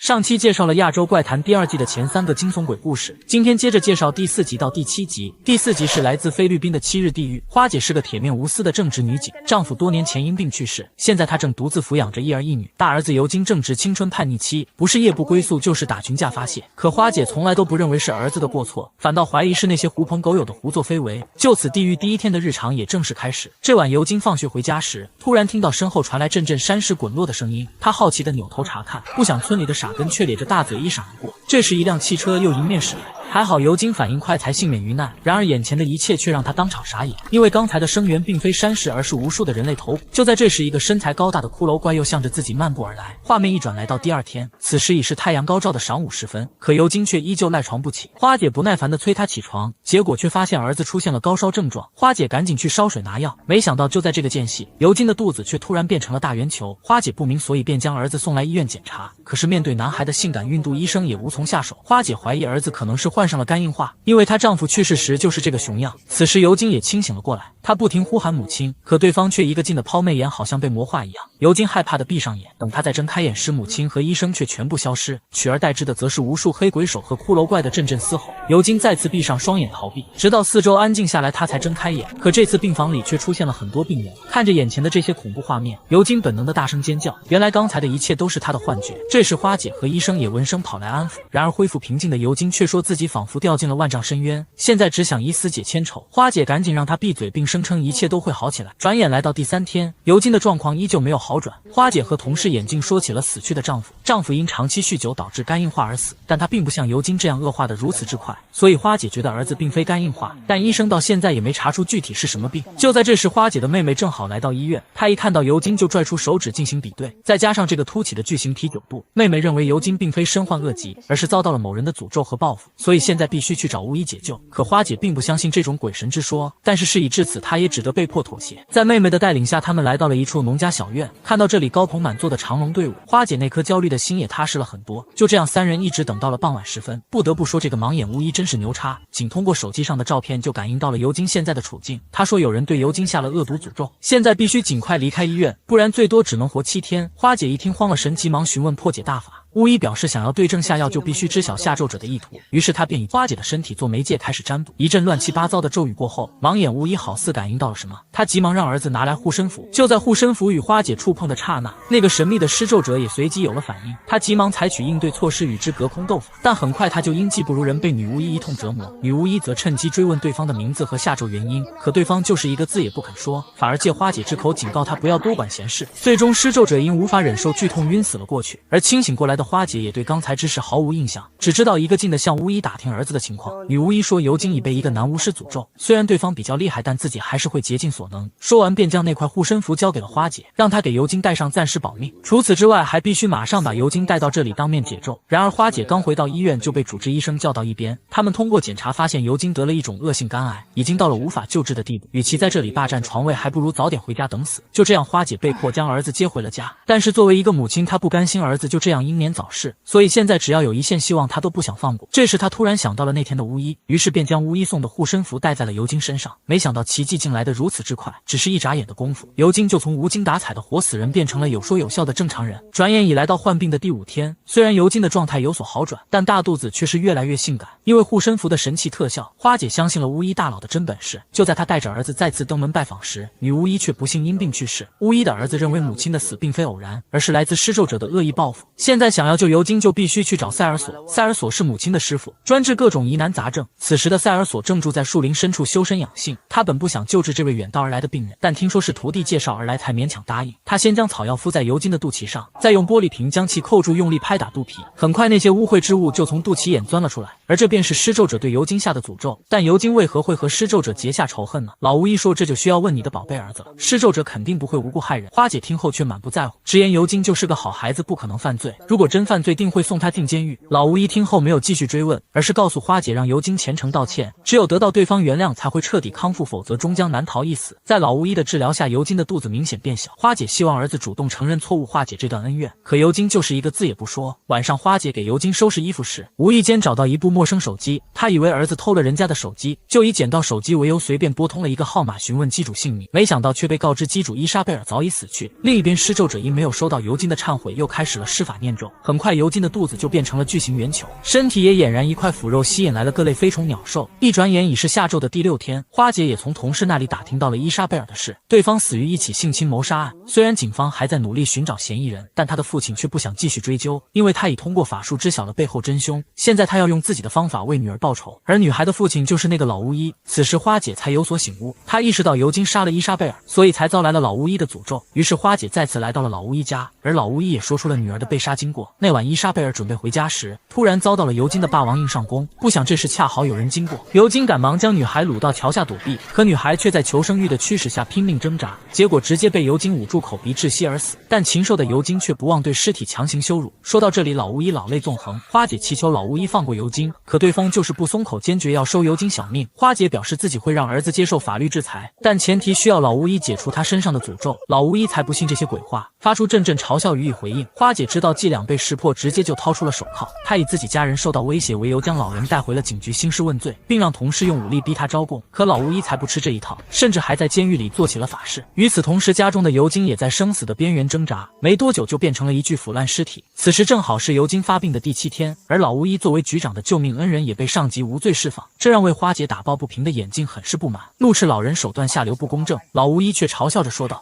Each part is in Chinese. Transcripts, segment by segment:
上期介绍了《亚洲怪谈》第2季的前3个惊悚鬼故事，今天接着介绍第4集到第7集。第4集是来自菲律宾的7日地狱。花姐是个铁面无私的正直女警，丈夫多年前因病去世，现在她正独自抚养着一儿一女。大儿子尤金正值青春叛逆期，不是夜不归宿就是打群架发泄。可花姐从来都不认为是儿子的过错，反倒怀疑是那些狐朋狗友的胡作非为。就此，地狱第1天的日常也正式开始。这晚尤金放学回家时，突然听到身后传来阵阵山石滚落的声音，他好奇地扭头查看，不想村里的傻根却咧着大嘴一闪而过。这时一辆汽车又迎面驶来，还好尤金反应快才幸免于难，然而眼前的一切却让他当场傻眼，因为刚才的声源并非山石，而是无数的人类头骨。就在这时，一个身材高大的骷髅怪又向着自己漫步而来。画面一转来到第2天，此时已是太阳高照的晌午时分，可尤金却依旧赖床不起。花姐不耐烦地催他起床，结果却发现儿子出现了高烧症状。花姐赶紧去烧水拿药，没想到就在这个间隙，尤金的肚子却突然变成了大圆球。花姐不明所以，便将儿子送来医院检查。可是面对男孩的性感孕肚，医生也无从下手。花姐怀疑儿子可能是患上了肝硬化，因为她丈夫去世时就是这个熊样。此时尤金也清醒了过来，她不停呼喊母亲，可对方却一个劲的抛媚眼，好像被魔化一样。尤金害怕的闭上眼，等他再睁开眼时，母亲和医生却全部消失，取而代之的则是无数黑鬼手和骷髅怪的阵阵嘶吼。尤金再次闭上双眼逃避，直到4周安静下来，他才睁开眼。可这次病房里却出现了很多病人，看着眼前的这些恐怖画面，尤金本能的大声尖叫，原来刚才的一切都是他的幻觉。这时花姐和医生也闻声跑来安抚，然而恢复平静的尤金却说自己仿佛掉进了万丈深渊，现在只想以死解千愁。花姐赶紧让他闭嘴，并声称一切都会好起来。转眼来到第3天，尤金的状况依旧没有好转。花姐和同事眼镜说起了死去的丈夫，丈夫因长期酗酒导致肝硬化而死，但他并不像尤金这样恶化的如此之快，所以花姐觉得儿子并非肝硬化，但医生到现在也没查出具体是什么病。就在这时，花姐的妹妹正好来到医院，她一看到尤金就拽出手指进行比对，再加上这个凸起的巨型体9度，妹妹认为尤金并非身患恶疾，而是遭到了某人的诅咒和报复，所以现在必须去找巫医解救。可花姐并不相信这种鬼神之说，但是事已至此，她也只得被迫妥协。在妹妹的带领下，他们来到了一处农家小院，看到这里高朋满座的长龙队伍，花姐那颗焦虑的心也踏实了很多。就这样3人一直等到了傍晚时分。不得不说，这个盲眼巫医真是牛叉，仅通过手机上的照片就感应到了尤金现在的处境。他说有人对尤金下了恶毒诅咒，现在必须尽快离开医院，不然最多只能活7天。花姐一听慌了神，急忙询问破解大法。巫医表示，想要对症下药就必须知晓下咒者的意图，于是他便以花姐的身体做媒介开始占卜。一阵乱七八糟的咒语过后，盲眼巫医好似感应到了什么，他急忙让儿子拿来护身符。就在护身符与花姐触碰的刹那，那个神秘的施咒者也随即有了反应，他急忙采取应对措施与之隔空斗法，但很快他就因技不如人被女巫医一通折磨。女巫医则趁机追问对方的名字和下咒原因，可对方就是一个字也不肯说，反而借花姐之口警告他不要多管闲事。最终施咒者因无法忍受剧痛晕死了过去，而清醒过来的花姐也对刚才之事毫无印象，只知道一个劲的向巫医打听儿子的情况。女巫医说尤金已被一个男巫师诅咒，虽然对方比较厉害，但自己还是会竭尽所能。说完便将那块护身符交给了花姐，让她给尤金带上暂时保命。除此之外，还必须马上把尤金带到这里当面解咒。然而花姐刚回到医院就被主治医生叫到一边，他们通过检查发现尤金得了一种恶性肝癌，已经到了无法救治的地步，与其在这里霸占床位，还不如早点回家等死。就这样，花姐被迫将儿子接回了家，但是作为一个母亲，她不甘心儿子就这样英年早逝，所以现在只要有一线希望，她都不想放过。这时她突然想到了那天的巫医，于是便将巫医送的护身符带在了尤金身上。没想到奇迹竟来得如此之快，只是一眨眼的功夫，尤金就从无精打采的活死人变成了有说有笑的正常人。转眼已来到患病的第5天，虽然尤金的状态有所好转，但大肚子却是越来越性感。因为护身符的神奇特效，花姐相信了巫医大佬的真本事。就在她带着儿子再次登门拜访时，女巫医却不幸因病去世。巫医的儿子认为母亲的死并非偶然，而是来自施咒者的恶意报复。现在想要救尤金，就必须去找塞尔索。塞尔索是母亲的师傅，专治各种疑难杂症。此时的塞尔索正住在树林深处修身养性，他本不想救治这位远道而来的病人，但听说是徒弟介绍而来，才勉强答应。他先将草药敷在尤金的肚脐上，再用玻璃瓶将其扣住，用力拍打肚皮。很快那些污秽之物就从肚脐眼钻了出来，而这便是施咒者对尤金下的诅咒。但尤金为何会和施咒者结下仇恨呢？老巫医说，这就需要问你的宝贝儿子了，施咒者肯定不会无故害人。花姐听后却满不在乎，直言尤金就是个好孩子，不可能犯罪，如果真犯罪定会送他进监狱。老巫医听后没有继续追问，而是告诉花姐让尤金虔诚道歉，只有得到对方原谅才会彻底康复，否则终将难逃一死。在老巫医的治疗下，尤金的肚子明显变小，花姐希望儿子主动承认错误，化解这段恩怨，可尤金就是一个字也不说。晚上花姐给尤金收拾衣服时，无意间找到一部陌生手机，她以为儿子偷了人家的手机，就以捡到手机为由随便拨通了一个号码询问机主姓名，没想到却被告知机主伊莎贝尔早已死去。另一边施咒者因没有收到尤金的忏悔，又开始了施法念咒，很快尤金的肚子就变成了巨型圆球，身体也俨然一块腐肉，吸引来了各类飞虫鸟兽。一转眼已是下周的第6天，花姐也从同事那里打听到了伊莎贝尔的事，对方死于一起性侵谋杀案。虽然警方还在努力寻找嫌疑人，但他的父亲却不想继续追究，因为他已通过法术知晓了背后真凶，现在他要用自己的方法为女儿报仇，而女孩的父亲就是那个老巫医。此时花姐才有所醒悟，她意识到尤金杀了伊莎贝尔，所以才遭来了老巫医的诅咒。于是花姐再次来到了老巫医家，而老巫医也说出了女儿的被杀经过。那晚伊莎贝尔准备回家时，突然遭到了尤金的霸王硬上弓，不想这时恰好有人经过，尤金赶忙将女孩掳到桥下躲避，可女孩却在求生欲的驱使下拼命挣扎，结果直接被尤金捂住口鼻窒息而死。但禽兽的尤金却不忘对尸体强行羞辱。说到这里，老巫医老泪纵横，花姐祈求老巫医放过尤金，可对方就是不松口，坚决要收尤金小命。花姐表示自己会让儿子接受法律制裁，但前提需要老巫医解除他身上的诅咒。老巫医才不信这些鬼话，发出阵阵嘲笑予以回应。花姐知道伎俩被识破，直接就掏出了手铐。她以自己家人受到威胁为由，将老人带回了警局兴师问罪，并让同事用武力逼他招供。可老巫医才不吃这一套，甚至还在监狱里做起了法事。与此同时，家中的尤金也在生死的边缘挣扎，没多久就变成了一具腐烂尸体。此时正好是尤金发病的第7天，而老巫医作为局长的救命恩人也被上级无罪释放，这让为花姐打抱不平的眼镜很是不满，怒斥老人手段下流不公正。老巫医却嘲笑着说道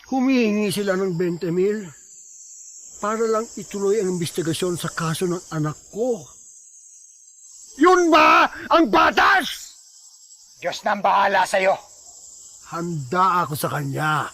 ：Humihingi sila ng 20 mil para lang ituloy ang investigasyon sa kaso ng anak ko. Yun ba ang batas? Diyos nang bahala sa'yo. Handa ako sa kanya.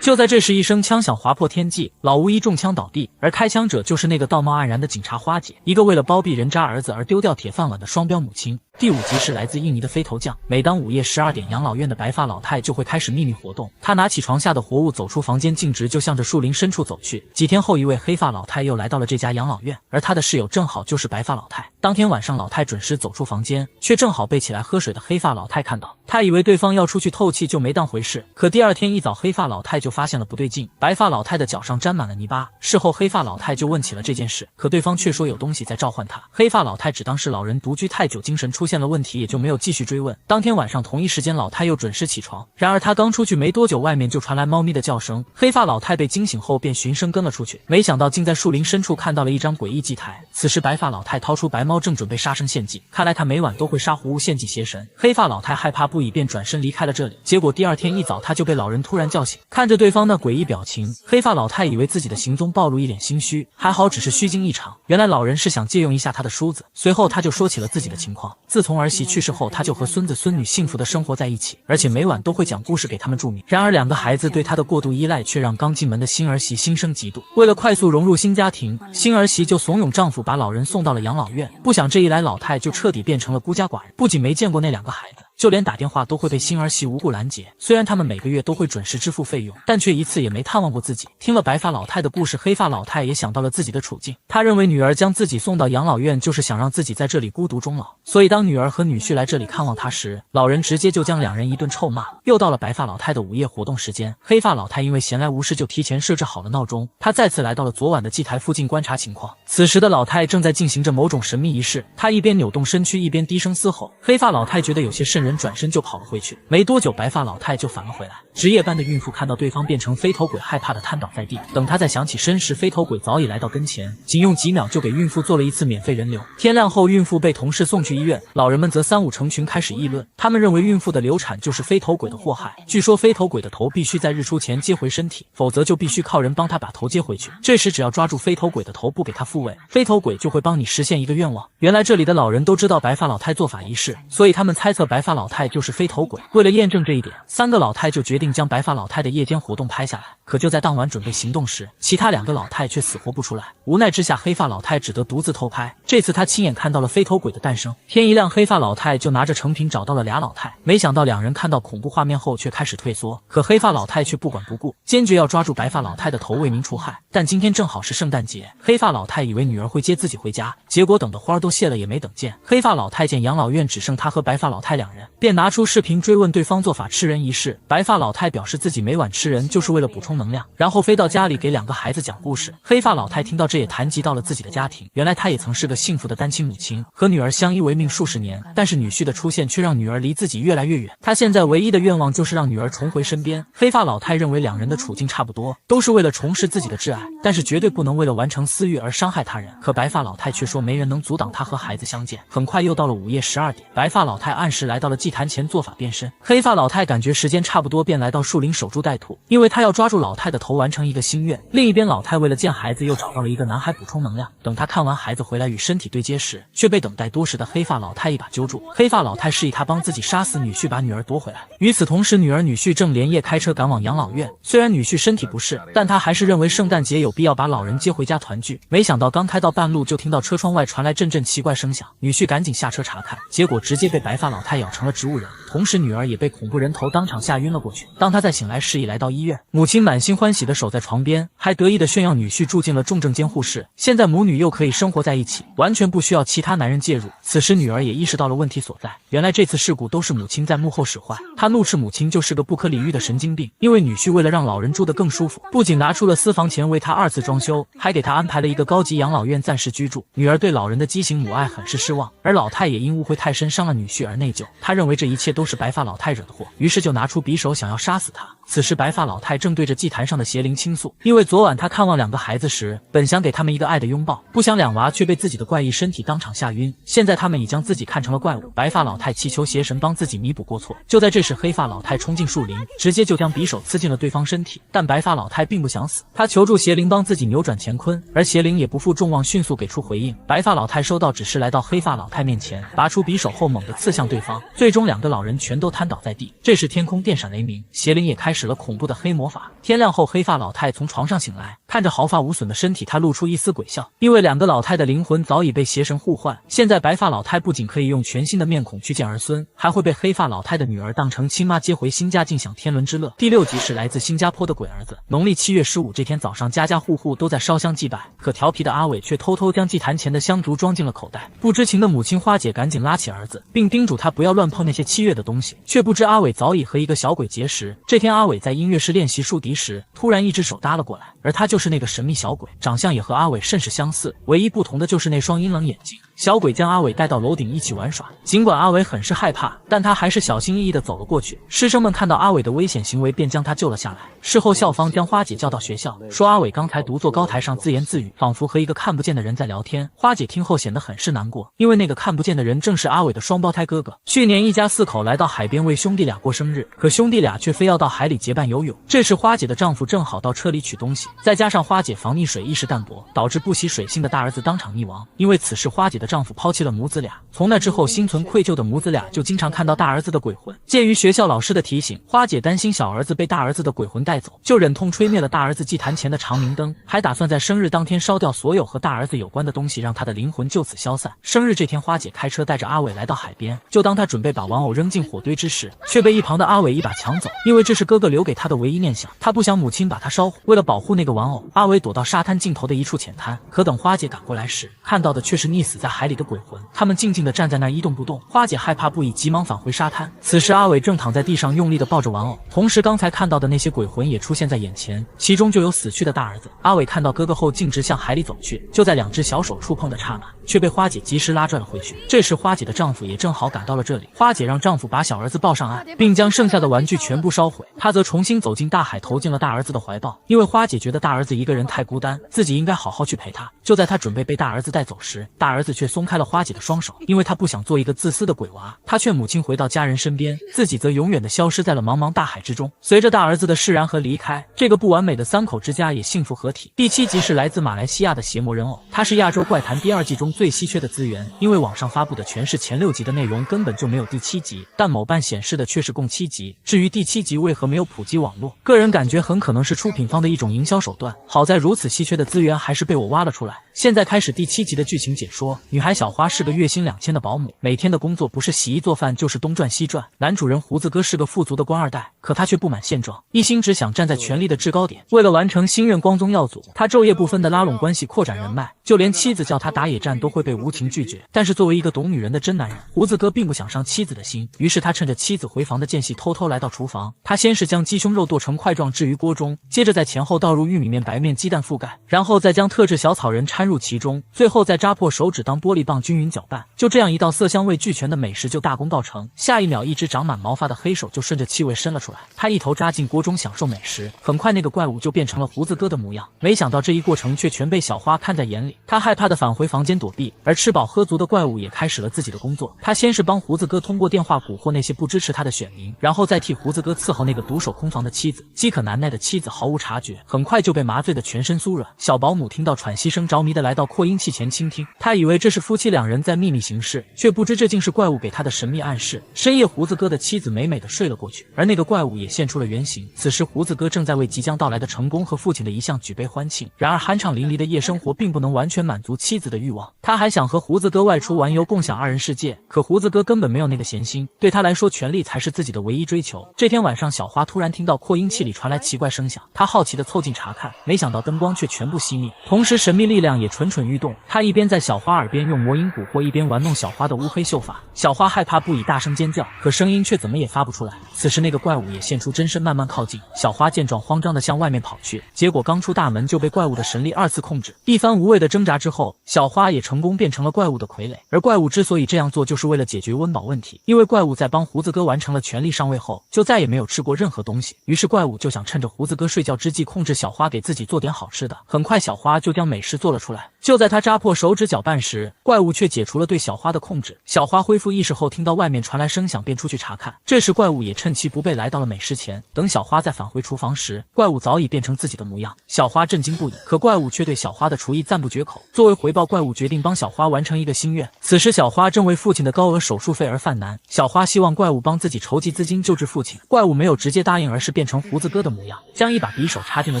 就在这时，一声枪响划破天际，老巫医中枪倒地，而开枪者就是那个道貌岸然的警察花姐，一个为了包庇人渣儿子而丢掉铁饭碗的双标母亲。第5集是来自印尼的飞头匠。每当午夜12点，养老院的白发老太就会开始秘密活动。她拿起床下的活物，走出房间，径直就向着树林深处走去。几天后，一位黑发老太又来到了这家养老院，而她的室友正好就是白发老太。当天晚上，老太准时走出房间，却正好被起来喝水的黑发老太看到。她以为对方要出去透气，就没当回事。可第2天一早，黑发老太就发现了不对劲，白发老太的脚上沾满了泥巴。事后，黑发老太就问起了这件事，可对方却说有东西在召唤她。黑发老太只当是老人独居太久，精神出现了问题，也就没有继续追问。当天晚上同一时间，老太又准时起床，然而她刚出去没多久，外面就传来猫咪的叫声。黑发老太被惊醒后便循声跟了出去，没想到竟在树林深处看到了一张诡异祭台。此时白发老太掏出白猫，正准备杀生献祭，看来她每晚都会杀活物献祭邪神。黑发老太害怕不已，便转身离开了这里。结果第2天一早，她就被老人突然叫醒，看着对方那诡异表情，黑发老太以为自己的行踪暴露，一脸心虚，还好只是虚惊一场。原来老人是想借用一下她的梳子。随后她就说起了自己的情况，自从儿媳去世后，她就和孙子孙女幸福的生活在一起，而且每晚都会讲故事给他们助眠。然而2个孩子对她的过度依赖，却让刚进门的新儿媳心生嫉妒。为了快速融入新家庭，新儿媳就怂恿丈夫把老人送到了养老院。不想这一来，老太就彻底变成了孤家寡人，不仅没见过那2个孩子，就连打电话都会被新儿媳无故拦截。虽然他们每个月都会准时支付费用，但却一次也没探望过自己。听了白发老太的故事，黑发老太也想到了自己的处境。她认为女儿将自己送到养老院，就是想让自己在这里孤独终老。所以当女儿和女婿来这里看望她时，老人直接就将2人一顿臭骂。又到了白发老太的午夜活动时间，黑发老太因为闲来无事，就提前设置好了闹钟。她再次来到了昨晚的祭台附近观察情况。此时的老太正在进行着某种神秘仪式，她一边扭动身躯，一边低声嘶吼。黑发老太觉得有些瘆人，转身就跑了回去。没多久，白发老太就返了回来。值夜班的孕妇看到对方变成飞头鬼，害怕的瘫倒在地。等她再想起身时，飞头鬼早已来到跟前，仅用几秒就给孕妇做了一次免费人流。天亮后，孕妇被同事送去医院，老人们则3、5成群开始议论。他们认为孕妇的流产就是飞头鬼的祸害。据说飞头鬼的头必须在日出前接回身体，否则就必须靠人帮他把头接回去。这时只要抓住飞头鬼的头，不给他复位，飞头鬼就会帮你实现一个愿望。原来这里的老人都知道白发老太做法仪式，所以他们猜测白发老太就是飞头鬼。为了验证这一点，3个老太就决定将白发老太的夜间活动拍下来。可就在当晚准备行动时，其他2个老太却死活不出来。无奈之下，黑发老太只得独自偷拍。这次她亲眼看到了飞头鬼的诞生。天一亮，黑发老太就拿着成品找到了2老太，没想到2人看到恐怖画面后却开始退缩，可黑发老太却不管不顾，坚决要抓住白发老太的头为民除害。但今天正好是圣诞节，黑发老太以为女儿会接自己回家，结果等的花都谢了也没等见。黑发老太见养老院只剩她和白发老太2人，便拿出视频追问对方做法吃人一事。白发老太表示自己每晚吃人就是为了补充能量，然后飞到家里给2个孩子讲故事。黑发老太听到这也谈及到了自己的家庭，原来她也曾是个幸福的单亲母亲，和女儿相依为命数十年，但是女婿的出现却让女儿离自己越来越远。她现在唯一的愿望就是让女儿重回身边。黑发老太认为2人的处境差不多，都是为了重拾自己的挚爱，但是绝对不能为了完成私欲而伤害他人。可白发老太却说没人能阻挡她和孩子相见。很快又到了午夜12点，白发老太按时来到了祭坛前做法变身。黑发老太感觉时间差不多，便来到树林守株待兔，因为她要抓住老太的头完成一个心愿。另一边，老太为了见孩子又找到了一个男孩补充能量。等她看完孩子回来与身体对接时，却被等待多时的黑发老太一把揪住。黑发老太示意她帮自己杀死女婿，把女儿夺回来。与此同时，女儿女婿正连夜开车赶往养老院。虽然女婿身体不适，但他还是认为圣诞节有必要把老人接回家团聚。没想到刚开到半路，就听到车窗外传来阵阵奇怪声响。女婿赶紧下车查看，结果直接被白发老太咬成了植物人。同时，女儿也被恐怖人头当场吓晕了过去。当她再醒来时，已来到医院。母亲满心欢喜地守在床边，还得意地炫耀女婿住进了重症监护室。现在母女又可以生活在一起，完全不需要其他男人介入。此时，女儿也意识到了问题所在，原来这次事故都是母亲在幕后使坏。她怒斥母亲就是个不可理喻的神经病，因为女婿为了让老人住得更舒服，不仅拿出了私房钱为他2次装修，还给他安排了一个高级养老院暂时居住。女儿对老人的畸形母爱很是失望，而老太也因误会太深伤了女婿而内疚。她认为这一切都是白发老太惹的祸，于是就拿出匕首想要杀死他。此时白发老太正对着祭坛上的邪灵倾诉，因为昨晚她看望2个孩子时，本想给他们一个爱的拥抱，不想2娃却被自己的怪异身体当场吓晕，现在他们已将自己看成了怪物。白发老太祈求邪神帮自己弥补过错。就在这时，黑发老太冲进树林，直接就将匕首刺进了对方身体，但白发老太并不想死，她求助邪灵帮自己扭转乾坤，而邪灵也不负众望，迅速给出回应。白发老太收到指示，来到黑发老太面前，拔出匕首后猛地刺向对方，最终2个老人全都瘫倒在地。这时天空电闪雷鸣，邪灵也开始了恐怖的黑魔法。天亮后，黑发老太从床上醒来，看着毫发无损的身体，她露出一丝鬼笑，因为2个老太的灵魂早已被邪神互换。现在白发老太不仅可以用全新的面孔去见儿孙，还会被黑发老太的女儿当成亲妈接回新家，尽享天伦之乐。第6集是来自新加坡的鬼儿子。农历7月15这天早上，家家户户都在烧香祭拜，可调皮的阿伟却偷偷将祭坛前的香烛装进了口袋。不知情的母亲花姐赶紧拉起儿子，并叮嘱他不要乱碰那些7月的东西，却不知阿伟早已和一个小鬼结识。这天阿伟在音乐室练习竖笛时，突然一只手搭了过来，而他就是那个神秘小鬼，长相也和阿伟甚是相似，唯一不同的就是那双阴冷眼睛。小鬼将阿伟带到楼顶一起玩耍，尽管阿伟很是害怕，但他还是小心翼翼地走了过去。师生们看到阿伟的危险行为，便将他救了下来。事后校方将花姐叫到学校，说阿伟刚才独坐高台上自言自语，仿佛和一个看不见的人在聊天。花姐听后显得很是难过，因为那个看不见的人正是阿伟的双胞胎哥哥。去年一家4口来到海边为兄弟俩过生日，可兄弟俩却非要到海里结伴游泳。这时花姐的丈夫正好到车里取东西，再加上花姐防溺水意识淡薄，导致不习水性的大儿子当场溺亡。因为此事，花姐的丈夫抛弃了母子俩。从那之后，心存愧疚的母子俩就经常看到大儿子的鬼魂。鉴于学校老师的提醒，花姐担心小儿子被大儿子的鬼魂带走，就忍痛吹灭了大儿子祭坛前的长明灯，还打算在生日当天烧掉所有和大儿子有关的东西，让他的灵魂就此消散。生日这天，花姐开车带着阿伟来到海边，就当他准备把玩偶扔进火堆之时，却被一旁的阿伟一把抢走，因为这是哥哥留给他的唯一念想，他不想母亲把他烧毁。为了保护那个玩偶，阿伟躲到沙滩尽头的一处浅滩，可等花姐赶过来时，看到的却是溺死在海里的鬼魂。他们静静地站在那儿一动不动，花姐害怕不已，急忙返回沙滩。此时阿伟正躺在地上用力地抱着玩偶，同时刚才看到的那些鬼魂也出现在眼前，其中就有死去的大儿子。阿伟看到哥哥后径直向海里走去，就在2只小手触碰的刹那，却被花姐及时拉拽了回去。这时花姐的丈夫也正好赶到了这里，花姐让丈夫把小儿子抱上岸，并将剩下的玩具全部烧毁，她则重新走进大海，投进了大儿子的怀抱。因为花姐觉得大儿子一个人太孤单，自己应该好好去陪他。就在她准备被大儿子带走时，大儿子却松开了花姐的双手，因为他不想做一个自私的鬼娃。他劝母亲回到家人身边，自己则永远地消失在了茫茫大海之中。随着大儿子的释然和离开，这个不完美的3口之家也幸福合体。第7集是来自马来西亚的邪魔人偶，它是亚洲怪谈第2季中最稀缺的资源，因为网上发布的全是前6集的内容，根本就没有第7集，但某办显示的却是共7集。至于第7集为何没有普及网络，个人感觉很可能是出品方的一种营销手段。好在如此稀缺的资源还是被我挖了出来。现在开始第7集的剧情解说。女孩小花是个月薪2000的保姆，每天的工作不是洗衣做饭就是东转西转。男主人胡子哥是个富足的官2代，可他却不满现状，一心只想站在权力的制高点。为了完成心愿光宗耀祖，他昼夜不分地拉拢关系，扩展人脉，就连妻子叫他打野战都都会被无情拒绝。但是作为一个懂女人的真男人，胡子哥并不想伤妻子的心，于是他趁着妻子回房的间隙偷偷来到厨房。他先是将鸡胸肉剁成块状置于锅中，接着在前后倒入玉米面、白面、鸡蛋覆盖，然后再将特制小草人掺入其中，最后再扎破手指当玻璃棒均匀搅拌。就这样，一道色香味俱全的美食就大功告成。下一秒，一只长满毛发的黑手就顺着气味伸了出来，他一头扎进锅中享受美食。很快，那个怪物就变成了胡子哥的模样。没想到这一过程却全被小花看在眼里，他害怕的返回房间躲避，而吃饱喝足的怪物也开始了自己的工作。他先是帮胡子哥通过电话蛊惑那些不支持他的选民，然后再替胡子哥伺候那个独守空房的妻子。饥渴难耐的妻子毫无察觉，很快就被麻醉的全身酥软。小保姆听到喘息声，着迷的来到扩音器前倾听，他以为这是夫妻两人在秘密行事，却不知这竟是怪物给他的神秘暗示。深夜，胡子哥的妻子美美的睡了过去，而那个怪物也现出了原形。此时，胡子哥正在为即将到来的成功和父亲的一项举杯欢庆。然而，酣畅淋漓的夜生活并不能完全满足妻子的欲望，他还想和胡子哥外出玩游，共享二人世界。可胡子哥根本没有那个闲心，对他来说，权力才是自己的唯一追求。这天晚上，小花突然听到扩音器里传来奇怪声响，她好奇地凑近查看，没想到灯光却全部熄灭，同时神秘力量也蠢蠢欲动。他一边在小花耳边用魔音蛊惑，一边玩弄小花的乌黑秀发。小花害怕不已，大声尖叫，可声音却怎么也发不出来。此时，那个怪物也现出真身，慢慢靠近。小花见状，慌张地向外面跑去，结果刚出大门就被怪物的神力二次控制。一番无谓的挣扎之后，小花也成功变成了怪物的傀儡。而怪物之所以这样做，就是为了解决温饱问题。因为怪物在帮胡子哥完成了权力上位后，就再也没有吃过任何东西。于是怪物就想趁着胡子哥睡觉之际，控制小花给自己做点好吃的。很快，小花就将美食做了出来。就在他扎破手指搅拌时，怪物却解除了对小花的控制。小花恢复意识后，听到外面传来声响，便出去查看。这时，怪物也趁其不备来到了美食前。等小花再返回厨房时，怪物早已变成自己的模样。小花震惊不已，可怪物却对小花的厨艺赞不绝口。作为回报，怪物决定帮小花完成一个心愿。此时，小花正为父亲的高额手术费而犯难。小花希望怪物帮自己筹集资金救治父亲。怪物没有直接答应，而是变成胡子哥的模样，将一把匕首插进了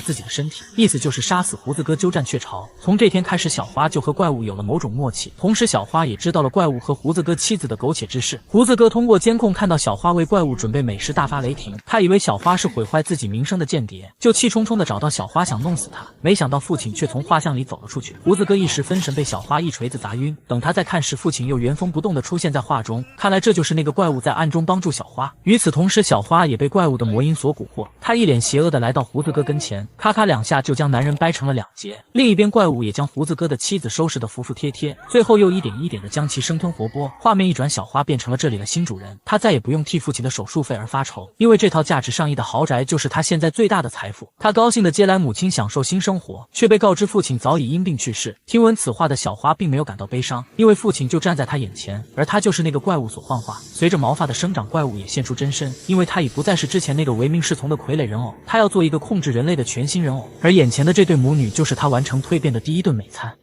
自己的身体，意思就是杀死胡子哥，鸠占鹊巢。从这天开始，小花就和怪物有了某种默契。同时，小花也知道了怪物和胡子哥妻子的苟且之事。胡子哥通过监控看到小花为怪物准备美食，大发雷霆。他以为小花是毁坏自己名声的间谍，就气冲冲地找到小花想弄死他。没想到父亲却从画像里走了出去。胡子哥一时分神，被小花一锤子砸晕。等他再看时，父亲又原封不动地出现在画中。看来这就是那个怪物在暗中帮助小花。与此同时，小花也被怪物的魔音所蛊惑。他一脸邪恶地来到胡子哥跟前，咔咔两下就将男人掰成了两截。另一边，怪物也将胡子哥的妻子收拾得服服帖帖，最后又一点一点地将其生吞活剥。画面一转，小花变成了这里的新主人，她再也不用替父亲的手术费而发愁，因为这套价值上亿的豪宅就是她现在最大的财富。她高兴地接来母亲享受新生活，却被告知父亲早已因病去世。听闻此话的小花并没有感到悲伤，因为父亲就站在她眼前，而她就是那个怪物所幻化。随着毛发的生长，怪物也现出真身，因为她已不再是之前那个唯命是从的傀儡人偶，她要做一个控制人类的全新人偶，而眼前的这对母女就是她完成蜕变的第一顿美餐。